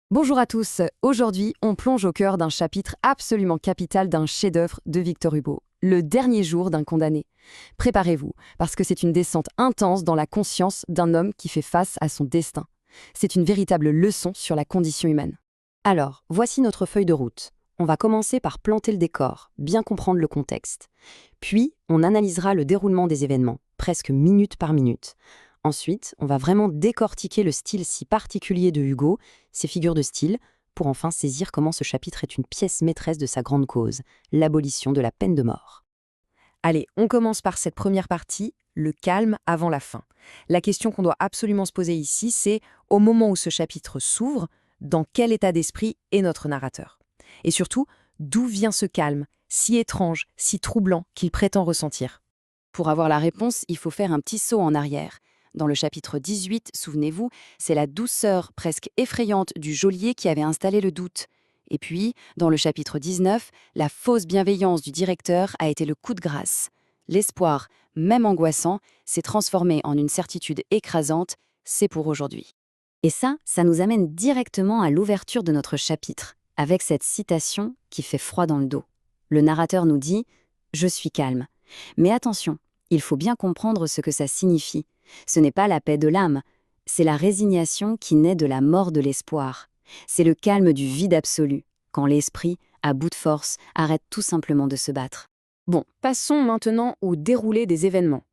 Bonjour à tous, aujourd'hui on plonge au cœur d'un chapitre absolument capital d'un chef-d'œuvre de Victor Hugo, le dernier jour d'un condamné. Préparez-vous, parce que c'est une descente intense dans la conscience d'un homme qui fait face à son destin. C'est une véritable leçon sur la condition humaine. Alors, voici notre feuille de route. On va commencer par planter le décor, bien comprendre le contexte. Puis, on analysera le déroulement des événements, presque minute par minute. Ensuite, on va vraiment décortiquer le style si particulier de Hugo, ses figures de style, pour enfin saisir comment ce chapitre est une pièce maîtresse de sa grande cause, l'abolition de la peine de mort. Allez, on commence par cette première partie, le calme avant la fin. La question qu'on doit absolument se poser ici, c'est au moment où ce chapitre s'ouvre, dans quel état d'esprit est notre narrateur? Et surtout, d'où vient ce calme, si étrange, si troublant qu'il prétend ressentir? Pour avoir la réponse, il faut faire un petit saut en arrière. Dans le chapitre 18, souvenez-vous, c'est la douceur presque effrayante du geôlier qui avait installé le doute. Et puis, dans le chapitre 19, la fausse bienveillance du directeur a été le coup de grâce. L'espoir, même angoissant, s'est transformé en une certitude écrasante, c'est pour aujourd'hui. Et ça nous amène directement à l'ouverture de notre chapitre, avec cette citation qui fait froid dans le dos. Le narrateur nous dit « Je suis calme ». Mais attention, il faut bien comprendre ce que ça signifie. Ce n'est pas la paix de l'âme, c'est la résignation qui naît de la mort de l'espoir. C'est le calme du vide absolu, quand l'esprit, à bout de force, arrête tout simplement de se battre. Bon, passons maintenant au déroulé des événements.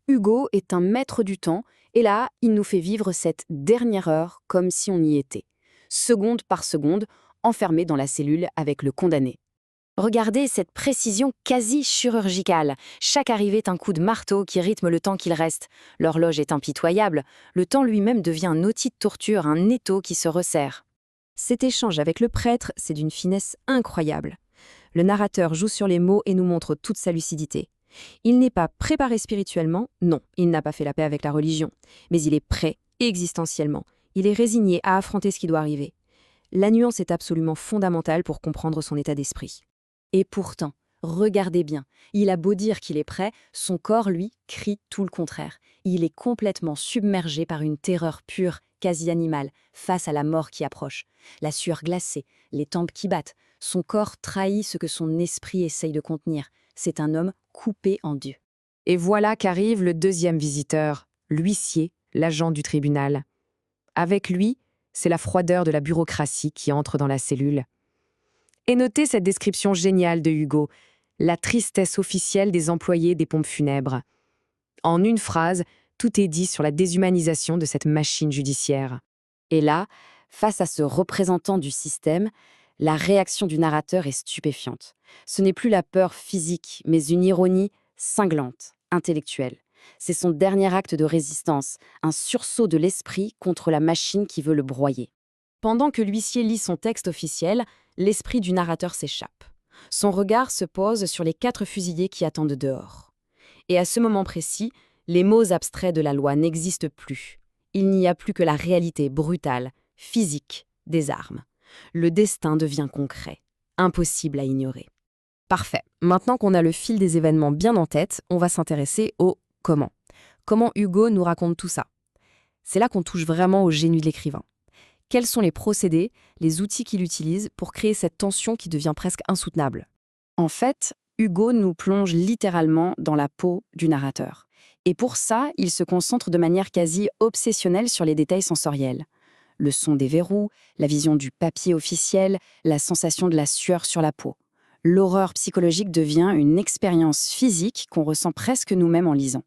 Hugo est un maître du temps, et là, il nous fait vivre cette dernière heure comme si on y était, seconde par seconde, enfermé dans la cellule avec le condamné. Regardez cette précision quasi chirurgicale. Chaque arrivée est un coup de marteau qui rythme le temps qu'il reste. L'horloge est impitoyable. Le temps lui-même devient un outil de torture, un étau qui se resserre. Cet échange avec le prêtre, c'est d'une finesse incroyable. Le narrateur joue sur les mots et nous montre toute sa lucidité. Il n'est pas préparé spirituellement, non, il n'a pas fait la paix avec la religion, mais il est prêt existentiellement. Il est résigné à affronter ce qui doit arriver. La nuance est absolument fondamentale pour comprendre son état d'esprit. Et pourtant, regardez bien, il a beau dire qu'il est prêt, son corps, lui, crie tout le contraire. Il est complètement submergé par une terreur pure, quasi animale, face à la mort qui approche. La sueur glacée, les tempes qui battent, son corps trahit ce que son esprit essaye de contenir. C'est un homme coupé en deux. Et voilà qu'arrive le deuxième visiteur, l'huissier, l'agent du tribunal. Avec lui, c'est la froideur de la bureaucratie qui entre dans la cellule. Et notez cette description géniale de Hugo, la tristesse officielle des employés des pompes funèbres. En une phrase, tout est dit sur la déshumanisation de cette machine judiciaire. Et là, face à ce représentant du système, la réaction du narrateur est stupéfiante. Ce n'est plus la peur physique, mais une ironie cinglante, intellectuelle. C'est son dernier acte de résistance, un sursaut de l'esprit contre la machine qui veut le broyer. Pendant que l'huissier lit son texte officiel, l'esprit du narrateur s'échappe. Son regard se pose sur les 4 fusillés qui attendent dehors. Et à ce moment précis, les mots abstraits de la loi n'existent plus. Il n'y a plus que la réalité brutale, physique, des armes. Le destin devient concret, impossible à ignorer. Parfait. Maintenant qu'on a le fil des événements bien en tête, on va s'intéresser au comment. Comment Hugo nous raconte tout ça? C'est là qu'on touche vraiment au génie de l'écrivain. Quels sont les procédés, les outils qu'il utilise pour créer cette tension qui devient presque insoutenable? En fait, Hugo nous plonge littéralement dans la peau du narrateur. Et pour ça, il se concentre de manière quasi obsessionnelle sur les détails sensoriels. Le son des verrous, la vision du papier officiel, la sensation de la sueur sur la peau. L'horreur psychologique devient une expérience physique qu'on ressent presque nous-mêmes en lisant.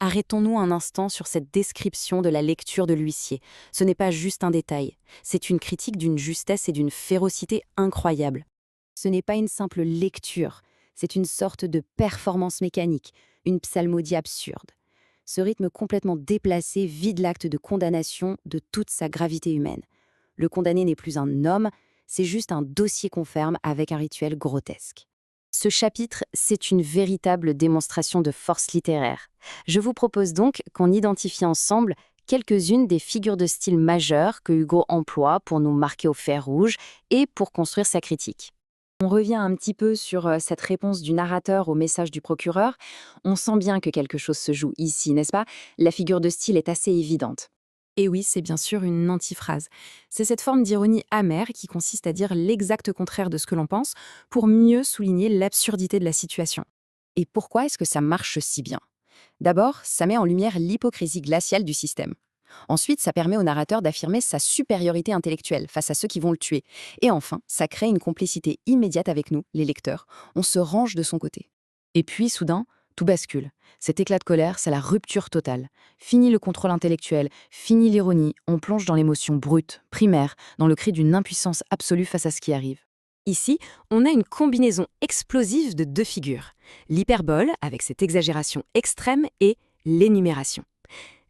Arrêtons-nous un instant sur cette description de la lecture de l'huissier. Ce n'est pas juste un détail, c'est une critique d'une justesse et d'une férocité incroyables. Ce n'est pas une simple lecture, c'est une sorte de performance mécanique, une psalmodie absurde. Ce rythme complètement déplacé vide l'acte de condamnation de toute sa gravité humaine. Le condamné n'est plus un homme, c'est juste un dossier qu'on ferme avec un rituel grotesque. Ce chapitre, c'est une véritable démonstration de force littéraire. Je vous propose donc qu'on identifie ensemble quelques-unes des figures de style majeures que Hugo emploie pour nous marquer au fer rouge et pour construire sa critique. On revient un petit peu sur cette réponse du narrateur au message du procureur. On sent bien que quelque chose se joue ici, n'est-ce pas? La figure de style est assez évidente. Et oui, c'est bien sûr une antiphrase. C'est cette forme d'ironie amère qui consiste à dire l'exact contraire de ce que l'on pense pour mieux souligner l'absurdité de la situation. Et pourquoi est-ce que ça marche si bien? D'abord, ça met en lumière l'hypocrisie glaciale du système. Ensuite, ça permet au narrateur d'affirmer sa supériorité intellectuelle face à ceux qui vont le tuer. Et enfin, ça crée une complicité immédiate avec nous, les lecteurs. On se range de son côté. Et puis, soudain, tout bascule. Cet éclat de colère, c'est la rupture totale. Fini le contrôle intellectuel, fini l'ironie, on plonge dans l'émotion brute, primaire, dans le cri d'une impuissance absolue face à ce qui arrive. Ici, on a une combinaison explosive de deux figures. L'hyperbole, avec cette exagération extrême, et l'énumération.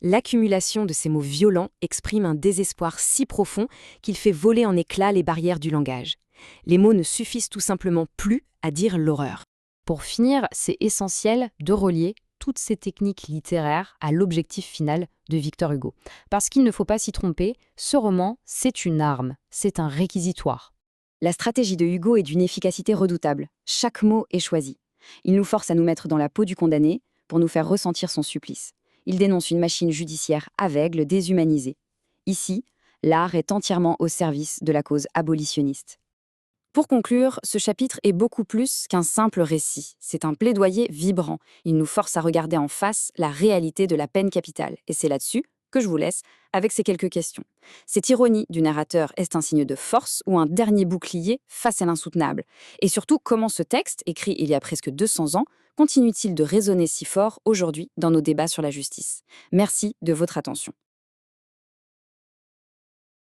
L'accumulation de ces mots violents exprime un désespoir si profond qu'il fait voler en éclats les barrières du langage. Les mots ne suffisent tout simplement plus à dire l'horreur. Pour finir, c'est essentiel de relier toutes ces techniques littéraires à l'objectif final de Victor Hugo. Parce qu'il ne faut pas s'y tromper, ce roman, c'est une arme, c'est un réquisitoire. La stratégie de Hugo est d'une efficacité redoutable. Chaque mot est choisi. Il nous force à nous mettre dans la peau du condamné pour nous faire ressentir son supplice. Il dénonce une machine judiciaire aveugle, déshumanisée. Ici, l'art est entièrement au service de la cause abolitionniste. Pour conclure, ce chapitre est beaucoup plus qu'un simple récit. C'est un plaidoyer vibrant. Il nous force à regarder en face la réalité de la peine capitale. Et c'est là-dessus que je vous laisse avec ces quelques questions. Cette ironie du narrateur est un signe de force ou un dernier bouclier face à l'insoutenable? Et surtout, comment ce texte, écrit il y a presque 200 ans, continue-t-il de résonner si fort aujourd'hui dans nos débats sur la justice? Merci de votre attention.